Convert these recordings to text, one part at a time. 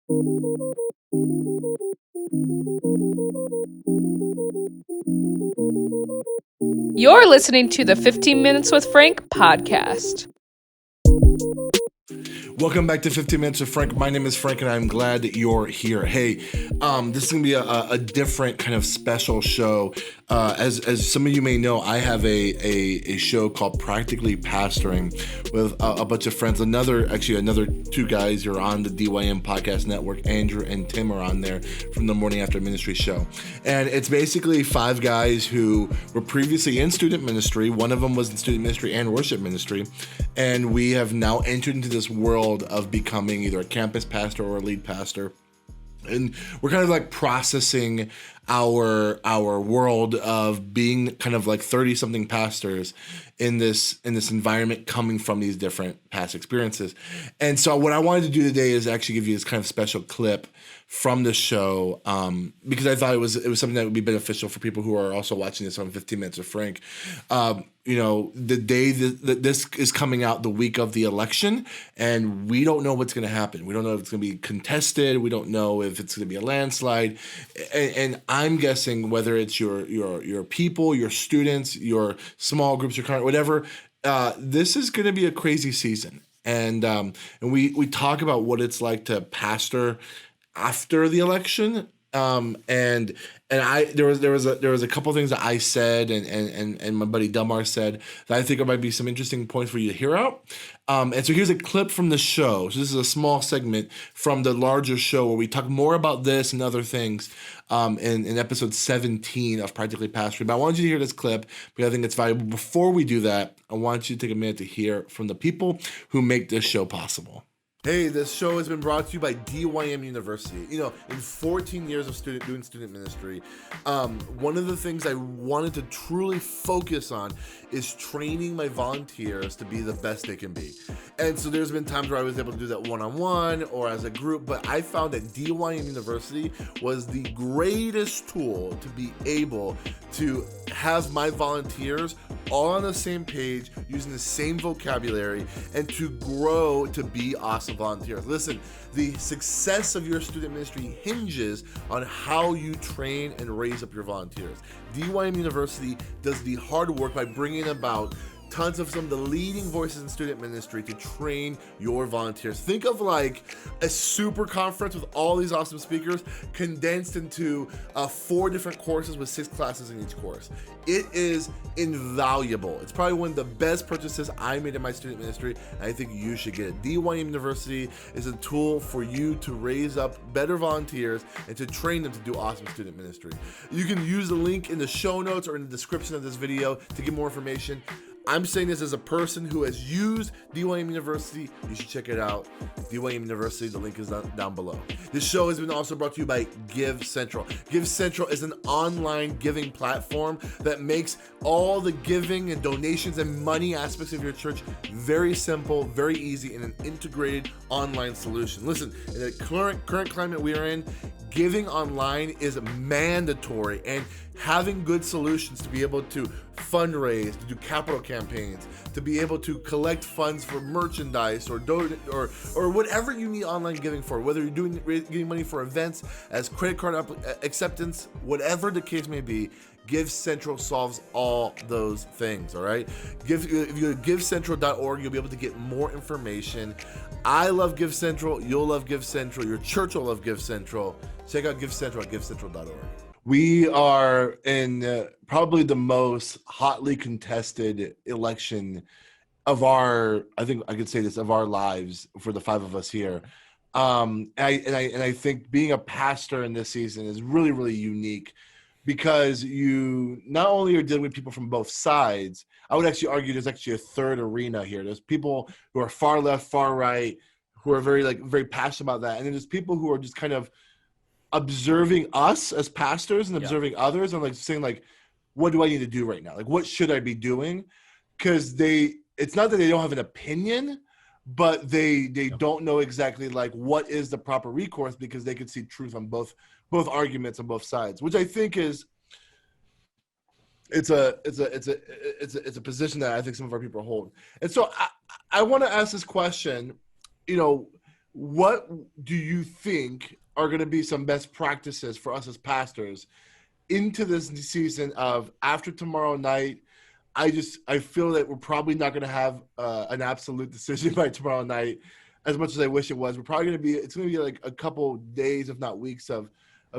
You're listening to the 15 Minutes with Frank podcast. Welcome back to 15 Minutes with Frank. My name is Frank, and I'm glad that you're here. Hey, this is going to be a different kind of special show. As some of you may know, I have a show called Practically Pastoring with a bunch of friends. Another two guys who are on the DYM podcast network. Andrew and Tim are on there from the Morning After Ministry show. And it's basically five guys who were previously in student ministry. One of them was in student ministry and worship ministry. And we have now entered into this world of becoming either a campus pastor or a lead pastor. And we're kind of like processing our world of being kind of like 30-something pastors in this environment coming from these different past experiences. And so what I wanted to do today is actually give you this kind of special clip from the show, because I thought it was something that would be beneficial for people who are also watching this on 15 Minutes with Frank. The day that this is coming out, the week of the election, and we don't know what's going to happen. We don't know if it's going to be contested. We don't know if it's going to be a landslide. And I'm guessing whether it's your people, your students, your small groups, your current, whatever, this is going to be a crazy season. And we talk about what it's like to pastor after the election, and there was a couple things that I said and my buddy Delmar said that I think there might be some interesting points for you to hear out. And so here's a clip from the show. So this is a small segment from the larger show where we talk more about this and other things in episode 17 of Practically Pastoring. But I want you to hear this clip because I think it's valuable. Before we do that, I want you to take a minute to hear from the people who make this show possible. Hey, this show has been brought to you by DYM University. In 14 years of doing student ministry, one of the things I wanted to truly focus on is training my volunteers to be the best they can be. And so there's been times where I was able to do that one-on-one or as a group, but I found that DYM University was the greatest tool to be able to have my volunteers all on the same page, using the same vocabulary, and to grow to be awesome volunteers. Listen, the success of your student ministry hinges on how you train and raise up your volunteers. DYM University does the hard work by bringing about tons of some of the leading voices in student ministry to train your volunteers. Think of like a super conference with all these awesome speakers condensed into 4 different courses with 6 classes in each course. It is invaluable. It's probably one of the best purchases I made in my student ministry, and I think you should get it. DYM University is a tool for you to raise up better volunteers and to train them to do awesome student ministry. You can use the link in the show notes or in the description of this video to get more information. I'm saying this as a person who has used DYM University. You should check it out. DYM University, the link is down below. This show has been also brought to you by Give Central. Give Central is an online giving platform that makes all the giving and donations and money aspects of your church very simple, very easy, in an integrated online solution. Listen, in the current climate we are in, giving online is mandatory, and having good solutions to be able to fundraise, to do capital campaigns, to be able to collect funds for merchandise or donate or whatever you need online giving for, whether you're getting money for events, as credit card acceptance, whatever the case may be. Give Central solves all those things, all right? If you go to givecentral.org, you'll be able to get more information. I love Give Central. You'll love Give Central. Your church will love Give Central. Check out Give Central at givecentral.org. We are in probably the most hotly contested election of our lives for the 5 of us here. I think being a pastor in this season is really, really unique, because you not only are dealing with people from both sides. I would actually argue there's actually a third arena here. There's people who are far left, far right, who are very passionate about that. And then there's people who are just kind of observing us as pastors and observing others and saying what do I need to do right now? What should I be doing? Because it's not that they don't have an opinion, but they don't know exactly what is the proper recourse, because they could see truth on both arguments on both sides, which I think is it's a position that I think some of our people hold. And so I want to ask this question, what do you think are going to be some best practices for us as pastors into this season of after tomorrow night? I feel that we're probably not going to have an absolute decision by tomorrow night, as much as I wish it was. We're probably going to be, it's going to be like a couple days, if not weeks of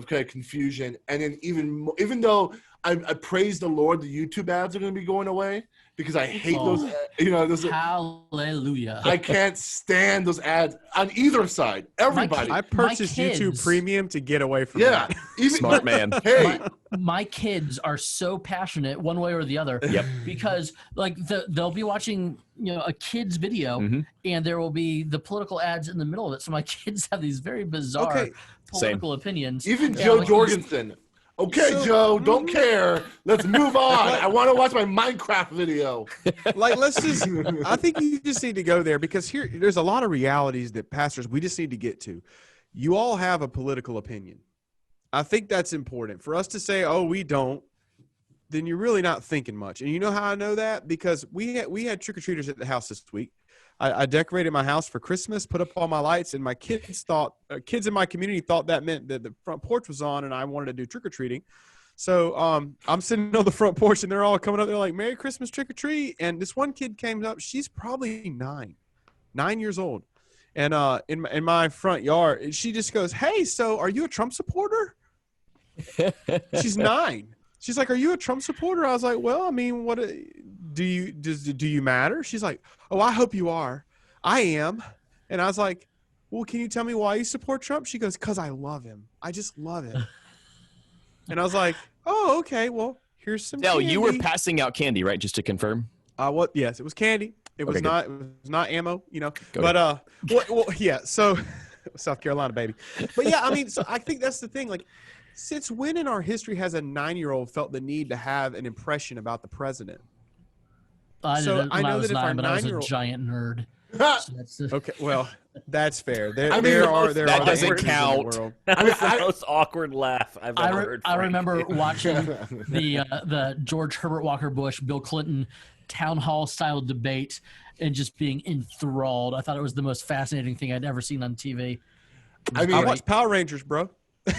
kind of confusion. And then even though I praise the Lord, the YouTube ads are going to be going away because I hate those, those. Hallelujah. I can't stand those ads on either side. Everybody. I purchased YouTube Premium to get away from that. Smart man. Hey, my kids are so passionate one way or the other. Yep. Because like they'll be watching, a kid's video and there will be the political ads in the middle of it. So my kids have these very bizarre political opinions. Even Joe Jorgensen. Okay, so, Joe, don't care. Let's move on. I want to watch my Minecraft video. I think you just need to go there because there's a lot of realities that pastors, we just need to get to. You all have a political opinion. I think that's important. For us to say, oh, we don't, then you're really not thinking much. And you know how I know that? Because we had trick-or-treaters at the house this week. I decorated my house for Christmas, put up all my lights, and my kids in my community thought that meant that the front porch was on and I wanted to do trick-or-treating. So I'm sitting on the front porch and they're all coming up. They're like, Merry Christmas, trick-or-treat. And this one kid came up. She's probably 9 years old. And in my front yard, she just goes, hey, so are you a Trump supporter? She's 9. She's like, are you a Trump supporter? I was like, well, I mean, what do you matter? She's like, oh, I hope you are. I am. And I was like, well, can you tell me why you support Trump? She goes, because I love him. I just love him. And I was like, oh, okay. Well, here's some candy. You were passing out candy, right? Just to confirm. Yes, it was candy. It was not ammo, Go yeah. So South Carolina, baby. But yeah, I mean, so I think that's the thing. Like, since when in our history has a 9-year-old felt the need to have an impression about the president? I did it when I was 9, but I was a giant nerd. So okay, well, that's fair. That doesn't count. That was the most awkward laugh I've ever heard. I remember watching the George Herbert Walker Bush, Bill Clinton town hall style debate and just being enthralled. I thought it was the most fascinating thing I'd ever seen on TV. I watched Power Rangers, bro.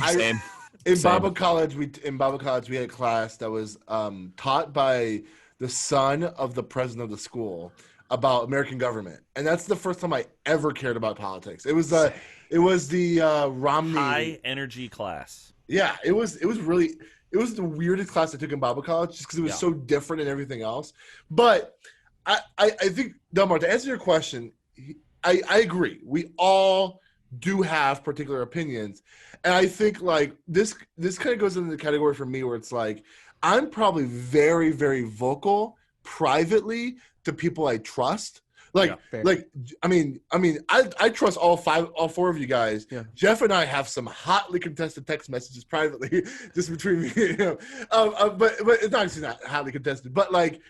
Same. In Bible college, we had a class that was taught by the son of the president of the school about American government, and that's the first time I ever cared about politics. It was the Romney high energy class. Yeah, it was the weirdest class I took in Bible college just because it was so different and everything else. But I think, Delmar, to answer your question, I agree. We all do have particular opinions. And I think like this kind of goes into the category for me where it's like, I'm probably very, very vocal privately to people I trust. I trust all 4 of you guys. Yeah. Jeff and I have some hotly contested text messages privately, just between me. But it's obviously not hotly contested. But like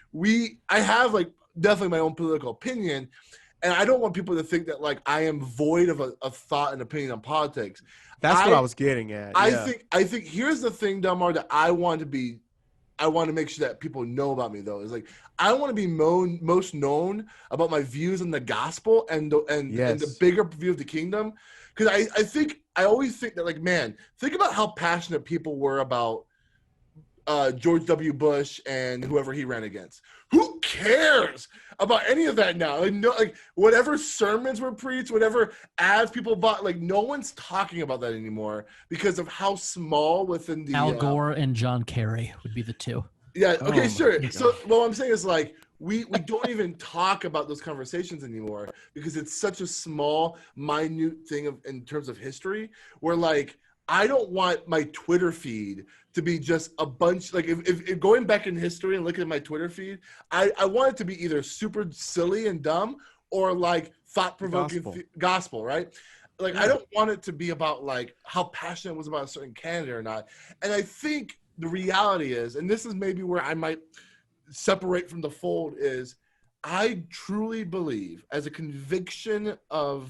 I have like definitely my own political opinion, and I don't want people to think that like I am void of a thought and opinion on politics. That's what I was getting at. I think here's the thing, Delmar, that I want to make sure that people know about me, though, is like I want to be most known about my views on the gospel and the bigger view of the kingdom. Because I always think that, like, man, think about how passionate people were about George W. Bush and whoever he ran against. Who cares about any of that now? Like, no, like whatever sermons were preached, whatever ads people bought, like no one's talking about that anymore because of how small within the Al Gore and John Kerry would be the two. Yeah. Okay. Sure. So what I'm saying is like we don't even talk about those conversations anymore because it's such a small, minute thing in terms of history. Where like I don't want my Twitter feed to be just a bunch, like if going back in history and looking at my Twitter feed, I want it to be either super silly and dumb or like thought-provoking gospel, right? Like I don't want it to be about like how passionate it was about a certain candidate or not. And I think the reality is, and this is maybe where I might separate from the fold, is I truly believe as a conviction of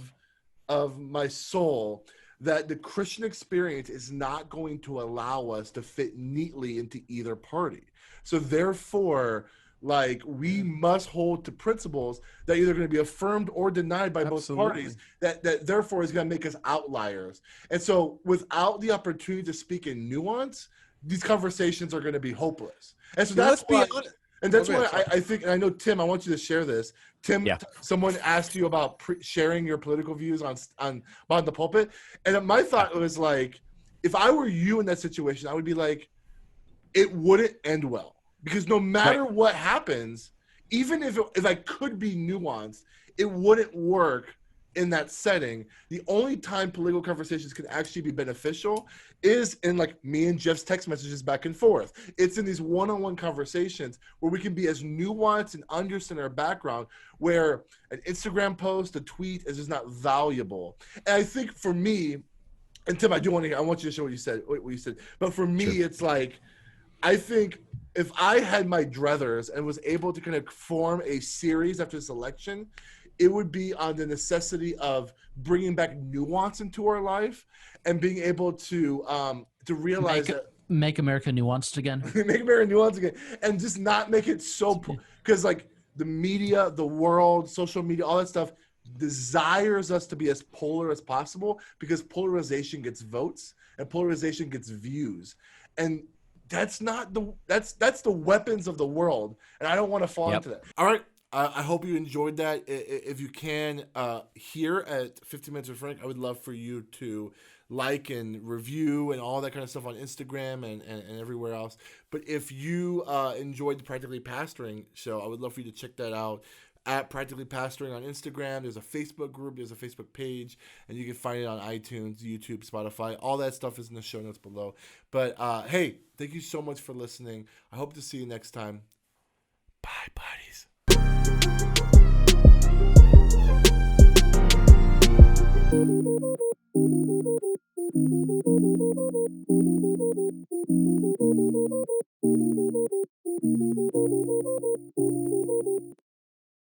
my soul that the Christian experience is not going to allow us to fit neatly into either party. So therefore, Like, we must hold to principles that either going to be affirmed or denied by both parties, that therefore is going to make us outliers. And so without the opportunity to speak in nuance, these conversations are going to be hopeless. And so that's why, and that's why I think, and I know, Tim, I want you to share this. Tim, someone asked you about sharing your political views on the pulpit. And my thought was like, if I were you in that situation, I would be like, it wouldn't end well. Because no matter what happens, even if I could be nuanced, it wouldn't work in that setting. The only time political conversations can actually be beneficial is in like me and Jeff's text messages back and forth. It's in these one-on-one conversations where we can be as nuanced and understand our background, where an Instagram post, a tweet is just not valuable. And I think for me, and Tim, I want you to show what you said. But for me, it's like, I think if I had my druthers and was able to kind of form a series after this election, it would be on the necessity of bringing back nuance into our life and being able to realize make America nuanced again. Make America nuanced again, and just not make it so, because like the media, the world, social media, all that stuff desires us to be as polar as possible, because polarization gets votes and polarization gets views, and that's the weapons of the world, and I don't want to fall into that. All right. I hope you enjoyed that. If you can, here at 15 Minutes with Frank, I would love for you to like and review and all that kind of stuff on Instagram and everywhere else. But if you enjoyed the Practically Pastoring show, I would love for you to check that out at Practically Pastoring on Instagram. There's a Facebook group, there's a Facebook page, and you can find it on iTunes, YouTube, Spotify. All that stuff is in the show notes below. But hey, thank you so much for listening. I hope to see you next time. Bye, buddies.